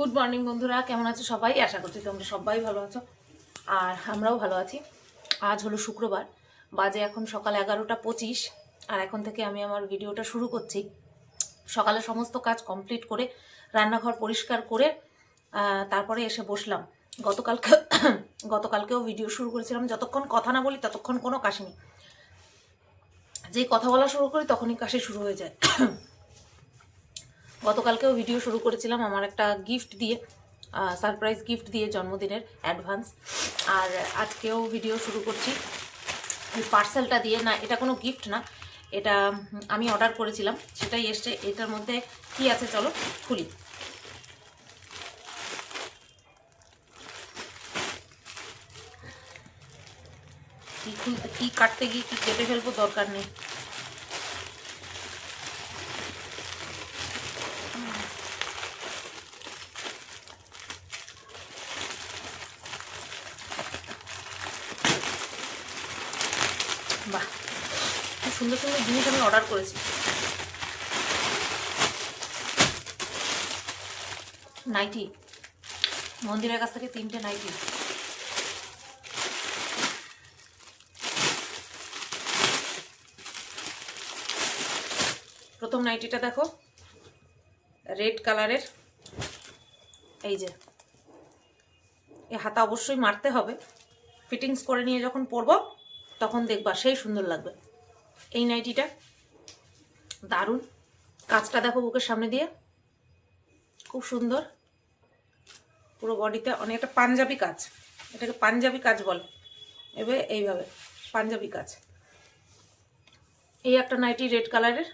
Good morning বন্ধুরা, কেমন আছো সবাই? আশা করছি তোমরা সবাই ভালো আছো আর আমরাও ভালো আছি। আজ হলো শুক্রবার, বাজে এখন সকাল 11টা 25। আর এখন থেকে আমি আমার ভিডিওটা শুরু করছি। সকালে সমস্ত কাজ কমপ্লিট করে রান্নাঘর পরিষ্কার করে তারপরে এসে বসলাম। গতকালকেও ভিডিও শুরু করেছিলাম। যতক্ষণ কথা না বলি ততক্ষণ কোনো কাশি নেই, যেই কথা বলা শুরু করি তখনই কাশি শুরু হয়ে যায়। গতকালকেও ভিডিও শুরু করেছিলাম আমার একটা গিফট দিয়ে, সারপ্রাইজ গিফট দিয়ে, জন্মদিনের অ্যাডভান্স। আর আজকেও ভিডিও শুরু করছি এই পার্সেলটা দিয়ে। না, এটা কোনো গিফট না, এটা আমি অর্ডার করেছিলাম, সেটাই এসছে। এটার মধ্যে কি আছে চলো খুলি। কি খুলতে, কি কাটতে গিয়ে কি কেটে ফেলবো দরকার নেই। বাহ, খুব সুন্দর সুন্দর জিনিস আমি অর্ডার করেছি। নাইটি, মন্দিরের কাছ থেকে 3টে নাইটি। প্রথম নাইটিটা দেখো, রেড কালারের। এই যে, এই হাতা অবশ্যই মারতে হবে, ফিটিংস করে নিয়ে যখন পরবো তখন দেখবা সেই সুন্দর লাগবে। এই নাইটিটা দারুণ, কাজটা দেখো বুকের সামনে দিয়ে, খুব সুন্দর। পুরো বডিতে অনেক একটা পাঞ্জাবি কাজ, এটাকে পাঞ্জাবি কাজ বলে। এবার এইভাবে পাঞ্জাবি কাজ। এই একটা নাইটি রেড কালারের।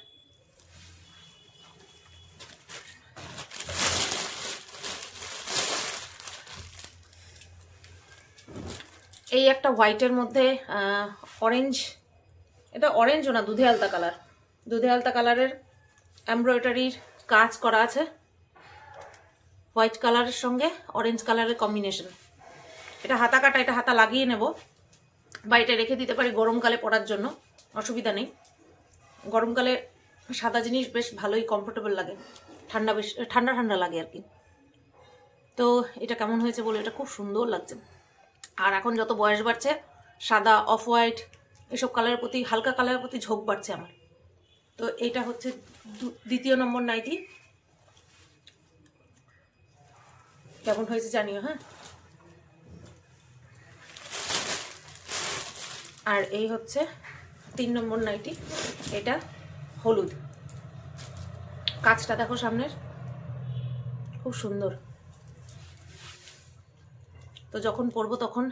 এই একটা হোয়াইটের মধ্যে অরেঞ্জ, এটা অরেঞ্জও না, দুধে আলতা কালার, দুধে আলতা কালারের এমব্রয়ডারির কাজ করা আছে। হোয়াইট কালারের সঙ্গে অরেঞ্জ কালারের কম্বিনেশন। এটা হাতা কাটা, এটা হাতা লাগিয়ে নেব, বাড়িতে রেখে দিতে পারি গরমকালে পরার জন্য, অসুবিধা নেই। গরমকালে সাদা জিনিস বেশ ভালোই কমফোর্টেবল লাগে, ঠান্ডা বেশ ঠান্ডা ঠান্ডা লাগে আর কি। তো এটা কেমন হয়েছে বলে, এটা খুব সুন্দর লাগছে। আর এখন যত বয়স বাড়ছে, সাদা, অফ হোয়াইট এসব কালারের প্রতি, হালকা কালারের প্রতি ঝোঁক বাড়ছে আমার। তো এইটা হচ্ছে দ্বিতীয় নম্বর নাইটি। কেমন হয়েছে জানিও, হ্যাঁ। আর এই হচ্ছে 3 নম্বর নাইটি, এটা হলুদ। কাজটা দেখো সামনের, খুব সুন্দর। তো যখন পরবো তখন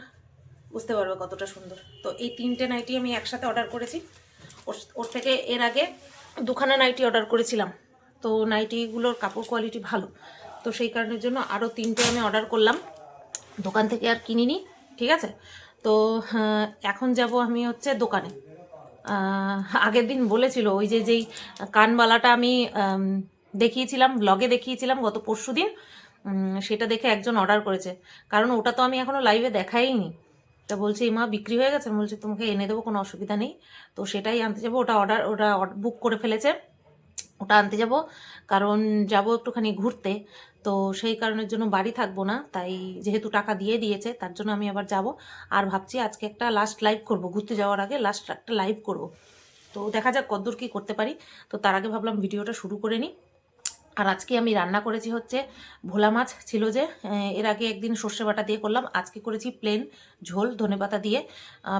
বুঝতে পারবে কতটা সুন্দর। তো এই 3টে নাইটি আমি একসাথে অর্ডার করেছি। ওর থেকে এর আগে 2খানা নাইটি অর্ডার করেছিলাম, তো নাইটিগুলোর কাপড় কোয়ালিটি ভালো, তো সেই কারণের জন্য আরও 3টে আমি অর্ডার করলাম, দোকান থেকে আর কিনিনি, ঠিক আছে। তো এখন যাব আমি হচ্ছে দোকানে। আগের দিন বলেছিল ওই যে যেই কানবালাটা আমি দেখিয়েছিলাম, ব্লগে দেখিয়েছিলাম গত পরশুদিন, সেটা দেখে একজন অর্ডার করেছে। কারণ ওটা তো আমি এখনও লাইভে দেখাইনি। তা বলছে মা বিক্রি হয়ে গেছে, বলছে তোমাকে এনে দেবো, কোনো অসুবিধা নেই। তো সেটাই আনতে যাবো, ওটা বুক করে ফেলেছে, ওটা আনতে যাব। কারণ যাব একটুখানি ঘুরতে, তো সেই কারণের জন্য বাড়ি থাকবো না, তাই যেহেতু টাকা দিয়ে দিয়েছে তার জন্য আমি আবার যাব। আর ভাবছি আজকে একটা লাস্ট লাইভ করব, ঘুরতে যাওয়ার আগে লাস্ট একটা লাইভ করব। তো দেখা যাক কতদূর কী করতে পারি। তো তার আগে ভাবলাম ভিডিওটা শুরু করে নিই। আর আজকে আমি রান্না করেছি হচ্ছে ভোলা মাছ ছিল যে, এর আগে একদিন সর্ষে বাটা দিয়ে করলাম, আজকে করেছি প্লেন ঝোল ধনেপাতা দিয়ে।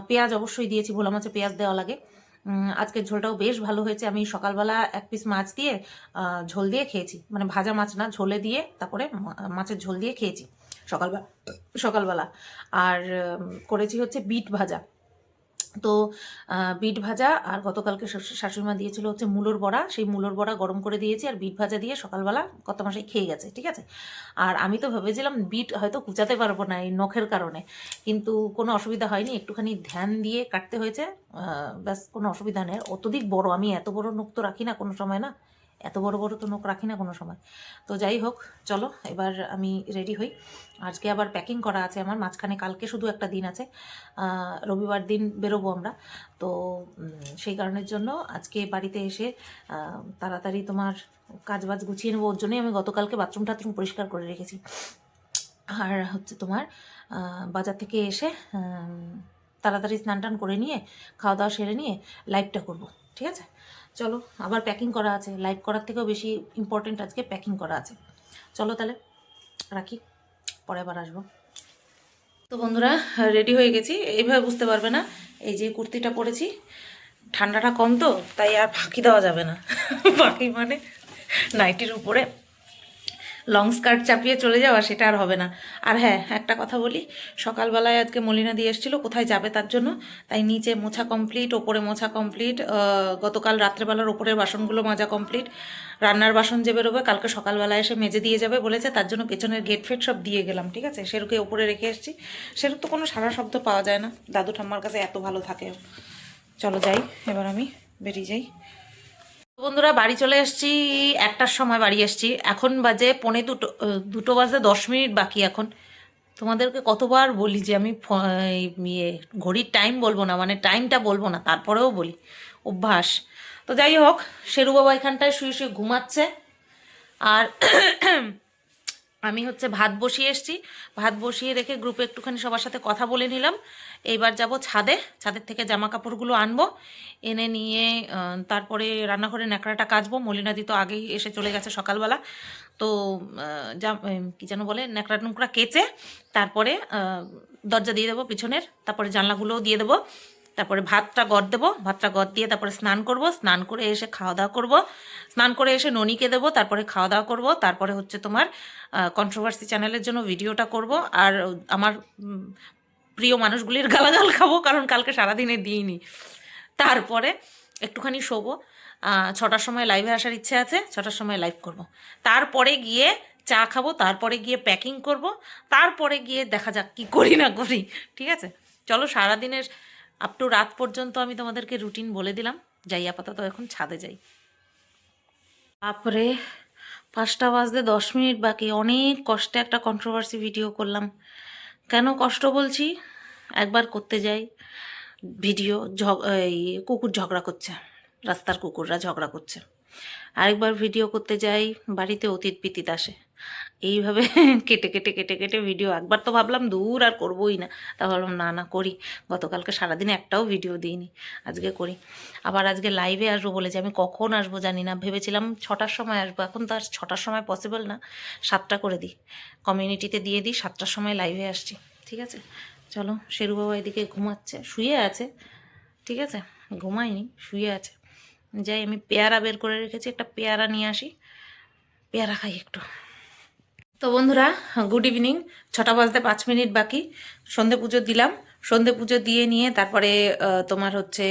পেঁয়াজ অবশ্যই দিয়েছি, ভোলা মাছে পেঁয়াজ দেওয়া লাগে। আজকের ঝোলটাও বেশ ভালো হয়েছে। আমি সকালবেলা 1 পিস মাছ দিয়ে ঝোল দিয়ে খেয়েছি, মানে ভাজা মাছ না, ঝোলে দিয়ে তারপরে মাছের ঝোল দিয়ে খেয়েছি সকালবেলা। আর করেছি হচ্ছে বিট ভাজা। তো বিট ভাজা, আর গতকালকে শাশুড়িমা দিয়েছিল হচ্ছে মূলোর বড়া, সেই মূলোর বড়া গরম করে দিয়েছি, আর বিট ভাজা দিয়ে সকালবেলা কত মাসে খেয়ে গেছে, ঠিক আছে। আর আমি তো ভেবেছিলাম বিট হয়তো কুচাতে পারবো না এই নখের কারণে, কিন্তু কোনো অসুবিধা হয়নি, একটুখানি ধ্যান দিয়ে কাটতে হয়েছে, ব্যাস কোনো অসুবিধা নেই। অত্যধিক বড়, আমি এত বড় নখ তো রাখি না কোনো সময়, না এত বড় বড় তো নখ রাখি না কোনো সময়। তো যাই হোক, চলো এবার আমি রেডি হই। আজকে আবার প্যাকিং করা আছে আমার, মাঝখানে কালকে শুধু একটা দিন আছে, রবিবার দিন বেরোবো আমরা। তো সেই কারণের জন্য আজকে বাড়িতে এসে তাড়াতাড়ি তোমার কাজবাজ গুছিয়ে নেবো। ওর জন্যই আমি গতকালকে বাথরুম টাথরুম পরিষ্কার করে রেখেছি। আর হচ্ছে তোমার বাজার থেকে এসে তাড়াতাড়ি স্নান টান করে নিয়ে খাওয়া দাওয়া সেরে নিয়ে লাইভটা করব, ঠিক আছে? চলো, আবার প্যাকিং করা আছে, লাইভ করার থেকেও বেশি ইম্পর্টেন্ট আজকে প্যাকিং করা আছে। চলো তাহলে রাখি, পরে আবার আসবো। তো বন্ধুরা, রেডি হয়ে গেছি। এইভাবে বুঝতে পারবে না, এই যে কুর্তিটা পরেছি, ঠান্ডাটা কম তো তাই আর ফাঁকি দেওয়া যাবে না। ফাঁকি মানে নাইটির উপরে লং স্কার্ট চাপিয়ে চলে যাওয়া, সেটা আর হবে না। আর হ্যাঁ, একটা কথা বলি, সকালবেলায় আজকে মলিনা দিয়ে এসেছিলো কোথায় যাবে তার জন্য, তাই নিচে মোছা কমপ্লিট, ওপরে মোছা কমপ্লিট, গতকাল রাত্রেবেলার ওপরের বাসনগুলো মাজা কমপ্লিট, রান্নার বাসন যে বেরোবে কালকে সকালবেলা এসে মেজে দিয়ে যাবে বলেছে, তার জন্য পেছনের গেট ফেট সব দিয়ে গেলাম, ঠিক আছে? সেরুকে ওপরে রেখে এসেছি। সেরকম তো কোনো সারা শব্দ পাওয়া যায় না, দাদু ঠাম্মার কাছে এত ভালো থাকে। চলো যাই, এবার আমি বেরিয়ে যাই। বন্ধুরা, বাড়ি চলে এসেছি, 1টার সময় বাড়ি এসেছি। এখন বাজে 2:45 বাজে 10 মিনিট বাকি। এখন তোমাদেরকে কতবার বলি যে আমি ঘড়ির টাইম বলবো না, মানে টাইমটা বলবো না, তারপরেও বলি, অভ্যাস। তো যাই হোক, শেরু বাবা এখানটায় শুয়ে শুয়ে ঘুমাচ্ছে। আর আমি হচ্ছে ভাত বসিয়ে এসেছি, ভাত বসিয়ে রেখে গ্রুপে একটুখানি সবার সাথে কথা বলে নিলাম। এইবার যাব ছাদে, ছাদের থেকে জামা কাপড়গুলো আনবো, এনে নিয়ে তারপরে রান্নাঘরে ন্যাকড়াটা কাচবো। মলিনাদি তো আগেই এসে চলে গেছে সকালবেলা, তো কী যেন বলে, ন্যাকড়া টুকরা কেচে তারপরে দরজা দিয়ে দেবো পিছনের, তারপরে জানলাগুলোও দিয়ে দেবো, তারপরে ভাতটা গড় দেবো, ভাতটা গড় দিয়ে তারপরে স্নান করব, স্নান করে এসে খাওয়া দাওয়া করব, স্নান করে এসে ননিকে দেবো, তারপরে খাওয়া দাওয়া করব, তারপরে হচ্ছে তোমার কন্ট্রোভার্সি চ্যানেলের জন্য ভিডিওটা করব, আর আমার প্রিয় মানুষগুলির গালাগাল খাবো, কারণ কালকে সারাদিনে দিইনি। তারপরে একটুখানি শোবো, 6টার সময় লাইভে আসার ইচ্ছে আছে, 6টার সময় লাইভ করব। তারপরে গিয়ে চা খাবো, তারপরে গিয়ে প্যাকিং করব, তারপরে গিয়ে দেখা যাক কী করি না করি, ঠিক আছে? চলো, সারাদিনের আপ টু রাত পর্যন্ত আমি তোমাদেরকে রুটিন বলে দিলাম। যাই, আপাতত এখন ছাদে যাই। তারপরে 5টা বাজতে 10 মিনিট বাকি। অনেক কষ্টে একটা কন্ট্রোভার্সি ভিডিও করলাম। কেন কষ্ট বলছি? একবার করতে যাই ভিডিও, এই কুকুর ঝগড়া করছে, রাস্তার কুকুররা ঝগড়া করছে। আরেকবার ভিডিও করতে যাই, বাড়িতে অতীত বিতীত আসে। এইভাবে কেটে কেটে কেটে কেটে ভিডিও। একবার তো ভাবলাম দূর আর করবোই না, তা ভাবলাম না করি। গতকালকে সারাদিনে একটাও ভিডিও দিইনি, আজকে করি। আবার আজকে লাইভে আসবো বলেছি, আমি কখন আসবো জানি না, ভেবেছিলাম 6টার সময় আসবো, এখন তো আর 6টার সময় পসিবল না, 7টা করে দিই, কমিউনিটিতে দিয়ে দিই, 7টার সময় লাইভে আসছি, ঠিক আছে? চলো, শেরু বাবা এদিকে ঘুমাচ্ছে, শুয়ে আছে, ঠিক আছে? ঘুমায়নি, শুয়ে আছে। যাই, আমি পেয়ারা বের করে রেখেছি, একটা পেয়ারা নিয়ে আসি, পেয়ারা খাই একটু। তো বন্ধুরা, গুড ইভিনিং। 6টা বাজতে 5 মিনিট বাকি। সন্ধে পুজো দিলাম, সন্ধে পুজো দিয়ে নিয়ে তারপরে তোমার হচ্ছে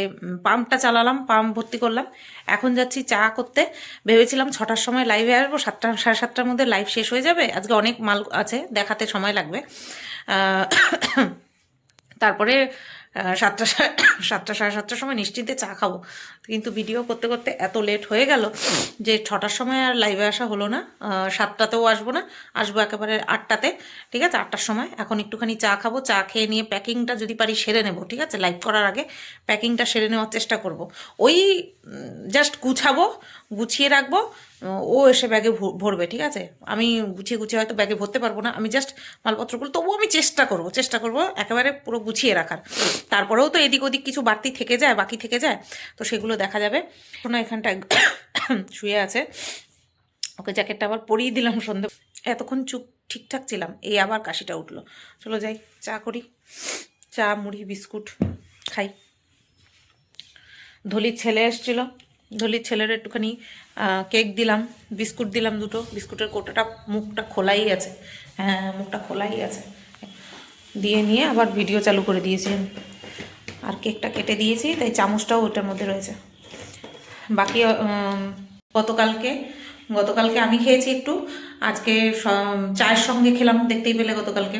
পাম্পটা চালালাম, পাম্প ভর্তি করলাম। এখন যাচ্ছি চা করতে। ভেবেছিলাম 6টার সময় লাইভে আসবো, 7টা সাড়ে 7টার মধ্যে লাইভ শেষ হয়ে যাবে। আজকে অনেক মাল আছে, দেখাতে সময় লাগবে। তারপরে 7টা সাড়ে 7টার সময় নিশ্চিন্তে চা খাবো, কিন্তু ভিডিও করতে করতে এত লেট হয়ে গেল যে 6টার সময় আর লাইভে আসা হলো না। 7টাতেও আসবো না, আসবো একেবারে 8টাতে, ঠিক আছে? 8টার সময়। এখন একটুখানি চা খাবো, চা খেয়ে নিয়ে প্যাকিংটা যদি পারি সেরে নেবো, ঠিক আছে? লাইভ করার আগে প্যাকিংটা সেরে নেওয়ার চেষ্টা করব। ওই জাস্ট গুছাবো, গুছিয়ে রাখবো, ও এসে ব্যাগে ভরবে, ঠিক আছে? আমি গুছিয়ে গুছিয়ে হয়তো ব্যাগে ভরতে পারবো না, আমি জাস্ট মালপত্রগুলো, তবুও আমি চেষ্টা করব একেবারে পুরো গুছিয়ে রাখার। তারপরেও তো এদিক ওদিক কিছু বাড়তি থেকে যায়, বাকি থেকে যায়, তো সেগুলো দেখা যাবে। শোনো, এখানটায় শুয়ে আছে, ওকে জ্যাকেটটা আবার পরিয়ে দিলাম সন্ধে। এতক্ষণ চুপ ঠিকঠাক ছিলাম, এই আবার কাশিটা উঠলো। চলো যাই, চা করি, চা মুড়ি বিস্কুট খাই। ধলির ছেলে এসেছিল, ধলির ছেলের একটুখানি কেক দিলাম, বিস্কুট দিলাম 2টো। বিস্কুটের কোটাটা মুখটা খোলাই আছে, হ্যাঁ মুখটা খোলাই আছে, দিয়ে নিয়ে আবার ভিডিও চালু করে দিয়েছি। আর কেকটা কেটে দিয়েছি, তাই চামচটাও ওটার মধ্যে রয়েছে। বাকি গতকালকে আমি খেয়েছি একটু, আজকে চায়ের সঙ্গে খেলাম, দেখতেই পেলে গতকালকে।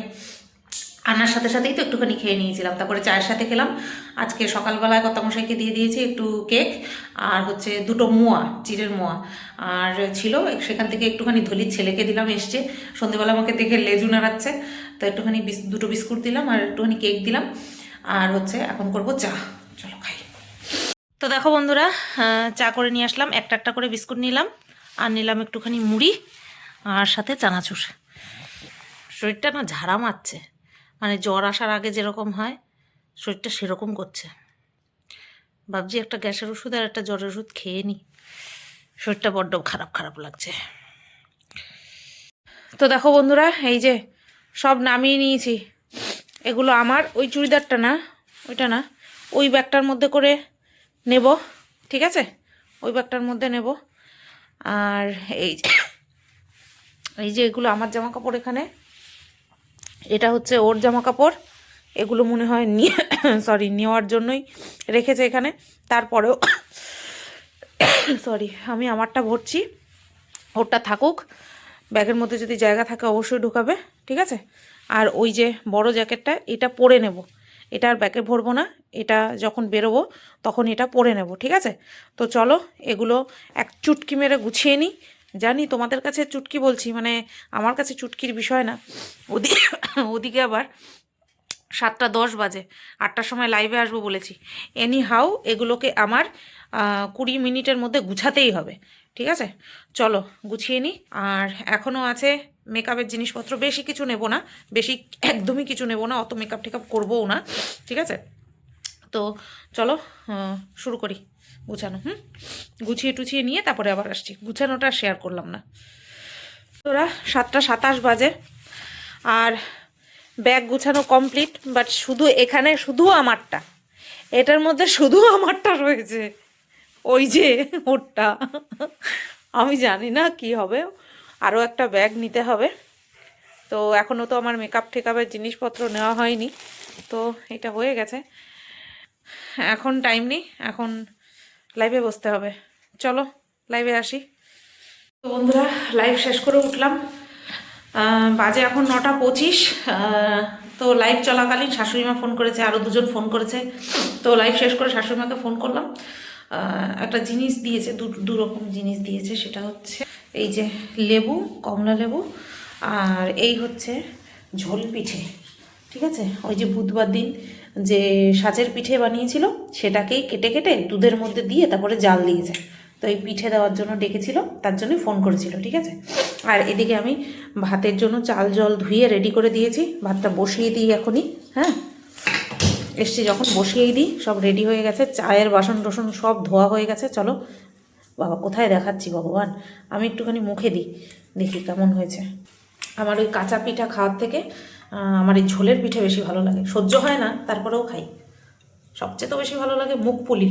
আনার সাথে সাথেই তো একটুখানি খেয়ে নিয়েছিলাম, তারপরে চায়ের সাথে খেলাম। আজকে সকালবেলায় কর্তামশাইকে দিয়ে দিয়েছি একটু কেক আর হচ্ছে দুটো মোয়া, চিড়ের মোয়া আর ছিল, সেখান থেকে একটুখানি ধলির ছেলেকে দিলাম, এসছে সন্ধেবেলা আমাকে দেখে লেজু নাড়াচ্ছে, তো একটুখানি দুটো বিস্কুট দিলাম আর একটুখানি কেক দিলাম। আর হচ্ছে এখন করব চা, চলো খাই। তো দেখো বন্ধুরা, চা করে নিয়ে আসলাম, একটা একটা করে বিস্কুট নিলাম আর নিলাম একটুখানি মুড়ি আর সাথে চানাচুর। শরীরটা না ঝাড়া মারছে, মানে জ্বর আসার আগে যেরকম হয় শরীরটা সেরকম করছে। ভাবছি একটা গ্যাসের ওষুধ আর একটা জ্বরের ওষুধ খেয়ে নিই, শরীরটা বড্ড খারাপ খারাপ লাগছে। তো দেখো বন্ধুরা, এই যে সব নামিয়ে নিয়েছি, এগুলো আমার, ওই চুড়িদারটা না, ওইটা না, ওই ব্যাগটার মধ্যে করে নেব, ঠিক আছে, ওই ব্যাগটার মধ্যে নেব। আর এই যে এগুলো আমার জামা কাপড়, এখানে এটা হচ্ছে ওর জামা কাপড়, এগুলো মনে হয় নিয়ে সরি নেওয়ার জন্যই রেখেছে এখানে। তারপরেও সরি, আমি আমারটা ভরছি, ওরটা থাকুক, ব্যাগের মধ্যে যদি জায়গা থাকে অবশ্যই ঢুকাবে, ঠিক আছে। আর ওই যে বড় জ্যাকেটটা, এটা পরে নেব, এটা আর ব্যাগে ভরবো না, এটা যখন বেরোবো তখন এটা পরে নেব, ঠিক আছে। তো চলো এগুলো এক চুটকি মেরে গুছিয়ে নিই। জানি তোমাদের কাছে চুটকি বলছি, মানে আমার কাছে চুটকির বিষয় না, ওদিকে আবার 7:10 বাজে, 8টার সময় লাইভে আসবো বলেছি। এনি হাউ এগুলোকে আমার 20 মিনিটের মধ্যে গুছাতেই হবে, ঠিক আছে। চলো গুছিয়ে নিই। আর এখনও আছে মেকআপের জিনিসপত্র, বেশি কিছু নেব না, বেশি একদমই কিছু নেব না, অত মেকআপ টেকআপ করবোও না, ঠিক আছে। তো চলো শুরু করি গুছানো। গুছিয়ে টুছিয়ে নিয়ে তারপরে আবার আসছি, গুছানোটা শেয়ার করলাম না। তোরা 7:27 বাজে আর ব্যাগ গুছানো কমপ্লিট, বাট শুধু এখানে শুধু আমারটা, এটার মধ্যে শুধু আমারটা রয়েছে, ওই যে ওরটা। আমি জানি না কি হবে, আরও একটা ব্যাগ নিতে হবে। তো এখনও তো আমার মেকআপ টেকআপের জিনিসপত্র নেওয়া হয়নি, তো এটা হয়ে গেছে, এখন টাইম নেই, এখন লাইভে বসতে হবে। চলো লাইভে আসি। তো বন্ধুরা, লাইভ শেষ করে উঠলাম, বাজে এখন 9:25। তো লাইভ চলাকালীন শাশুড়িমা ফোন করেছে, আরও দুজন ফোন করেছে, তো লাইভ শেষ করে শাশুড়িমাকে ফোন করলাম। একটা জিনিস দিয়েছে, দু রকম জিনিস দিয়েছে, সেটা হচ্ছে এই যে লেবু, কমলা লেবু, আর এই হচ্ছে ঝোল পিঠে, ঠিক আছে। ওই যে বুধবার দিন যে সাজের পিঠে বানিয়েছিল সেটাকেই কেটে কেটে দুধের মধ্যে দিয়ে তারপরে জাল দিয়েছে, তো এই পিঠে দেওয়ার জন্য ডেকেছিল, তার জন্যই ফোন করেছিল, ঠিক আছে। আর এদিকে আমি ভাতের জন্য চাল জল ধুয়ে রেডি করে দিয়েছি, ভাতটা বসিয়ে দিই এখনই, হ্যাঁ এসছি যখন বসিয়েই দিই, সব রেডি হয়ে গেছে, চায়ের বাসন টাসন সব ধোয়া হয়ে গেছে। চলো বাবা, কোথায় দেখাচ্ছি ভগবান, আমি একটুখানি মুখে দিই, দেখি কেমন হয়েছে। আমার ওই কাঁচা পিঠা খাওয়ার থেকে আমার এই ঝোলের পিঠে বেশি ভালো লাগে, সহ্য হয় না তারপরেও খাই। সবচেয়ে তো বেশি ভালো লাগে মুখ পুলি।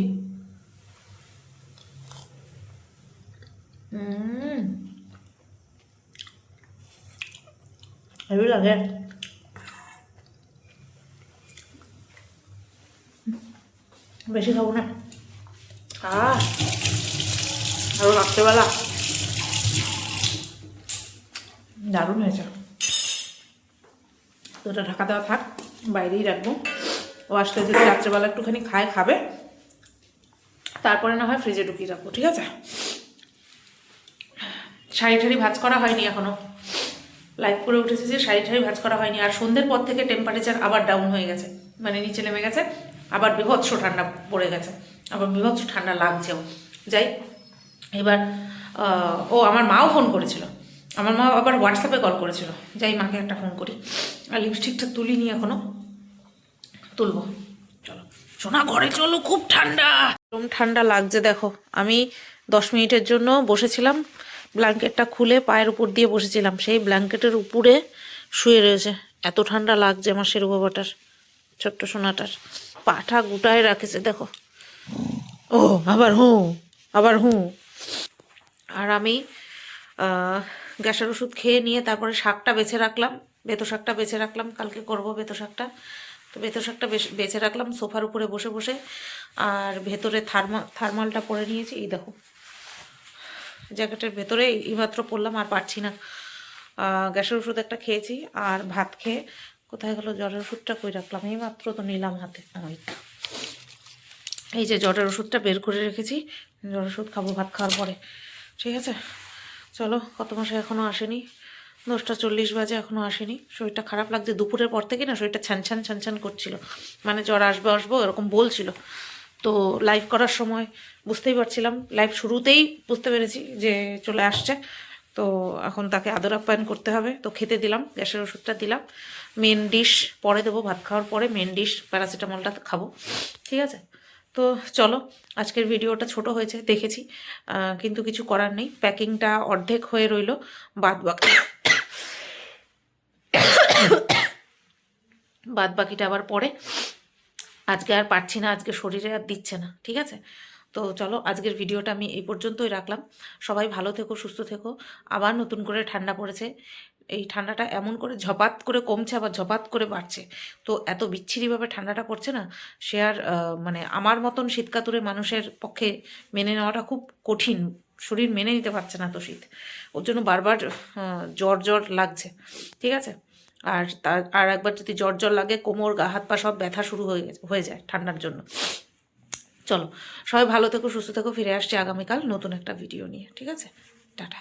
হেভি লাগে, বেশি খাবো না। আরো রাত্রেবেলা দারুণ হয়েছে। তো ওটা ঢাকা দেওয়া থাক, বাইরেই রাখবো, ও আসলে যদি রাত্রেবেলা একটুখানি খাবে, তারপরে না হয় ফ্রিজে ঢুকিয়ে রাখবো, ঠিক আছে। শাড়ি ঠাড়ি ভাজ করা হয়নি এখনো, লাইভ করে উঠেছে যে শাড়ি ঠাড়ি ভাজ করা হয়নি। আর সন্ধ্যের পর থেকে টেম্পারেচার আবার ডাউন হয়ে গেছে, মানে নিচে নেমে গেছে, আবার বিভৎস ঠান্ডা পড়ে গেছে, আবার বিভৎস ঠান্ডা লাগছেও। যাই এবার ও আমার মাও ফোন করেছিল, আমার মা আবার হোয়াটসঅ্যাপে কল করেছিল, যাই মাকে একটা ফোন করি। আর লিপস্টিকটা তুলিনি এখনো, তুলবো। চলো সোনা ঘরে চলো, খুব ঠান্ডা, ঠান্ডা লাগছে। দেখো আমি 10 মিনিটের জন্য বসেছিলাম, ব্ল্যাঙ্কেটটা খুলে পায়ের উপর দিয়ে বসেছিলাম, সেই ব্ল্যাঙ্কেটের উপরে শুয়ে রয়েছে, এত ঠান্ডা লাগছে আমার শেরু বাবাটার, ছোট্ট সোনাটার, পাটা গুটায় রাখেছে দেখো। ও আবার হুঁ। আর আমি গ্যাসের ওষুধ খেয়ে নিয়ে তারপরে শাকটা বেছে রাখলাম, বেতো শাকটা বেছে রাখলাম, কালকে করব বেতো শাকটা। তো বেতো শাকটা বেছে রাখলাম সোফার উপরে বসে বসে। আর ভেতরে থার্মালটা পরে নিয়েছি, এই দেখো জ্যাকেটের ভেতরে এইমাত্র পরলাম, আর পারছি না। গ্যাসের ওষুধ একটা খেয়েছি আর ভাত খেয়ে কোথায় গেল জ্বরের ওষুধটা? কই রাখলাম? এই মাত্র তো নিলাম হাতে। এই যে জ্বরের ওষুধটা বের করে রেখেছি, জ্বরের ওষুধ খাবো ভাত খাওয়ার পরে। ঠিক আছে, চলো। কত মাসে এখনও আসেনি, 10টা 40 বাজে, এখনও আসেনি। শরীরটা খারাপ লাগছে দুপুরের পর থেকে না, শরীরটা ছান ছান করছিল, মানে জ্বর আসবো আসবো এরকম বলছিল। তো লাইভ করার সময় বুঝতেই পারছিলাম, লাইভ শুরুতেই বুঝতে পেরেছি যে চলে আসছে। তো এখন তাকে আদর আপ্যায়ন করতে হবে। তো খেতে দিলাম, গ্যাসের ওষুধটা দিলাম। মেন ডিশ পরে দেবো, ভাত খাওয়ার পরে মেন ডিশ প্যারাসিটামলটা খাবো। ঠিক আছে, তো চলো। আজকের ভিডিওটা ছোট হয়েছে দেখেছি, কিন্তু কিছু করার নেই। প্যাকিংটা অর্ধেক হয়ে রইল, বাদ বাকিটা আবার পরে। আজকে আর পারছি না, আজকে শরীরে আর দিচ্ছে না। ঠিক আছে, তো চলো আজকের ভিডিওটা আমি এই পর্যন্তই রাখলাম। সবাই ভালো থেকো, সুস্থ থেকো। আবার নতুন করে ঠান্ডা পড়েছে। এই ঠান্ডাটা এমন করে ঝপাত করে কমছে, আবার ঝপাত করে বাড়ছে। তো এত বিচ্ছিরিভাবে ঠান্ডাটা পড়ছে না, সে আর মানে আমার মতন শীতকাতুরে মানুষের পক্ষে মেনে নেওয়াটা খুব কঠিন। শরীর মেনে নিতে পারছে না তো শীত, ওর জন্য বারবার জ্বর জ্বর লাগছে। ঠিক আছে, আর একবার যদি জ্বর জ্বর লাগে, কোমর গা হাত পা সব ব্যথা শুরু হয়ে যায় ঠান্ডার জন্য। চলো সবাই ভালো থেকো, সুস্থ থেকো। ফিরে আসছি আগামীকাল নতুন একটা ভিডিও নিয়ে। ঠিক আছে, টাটা।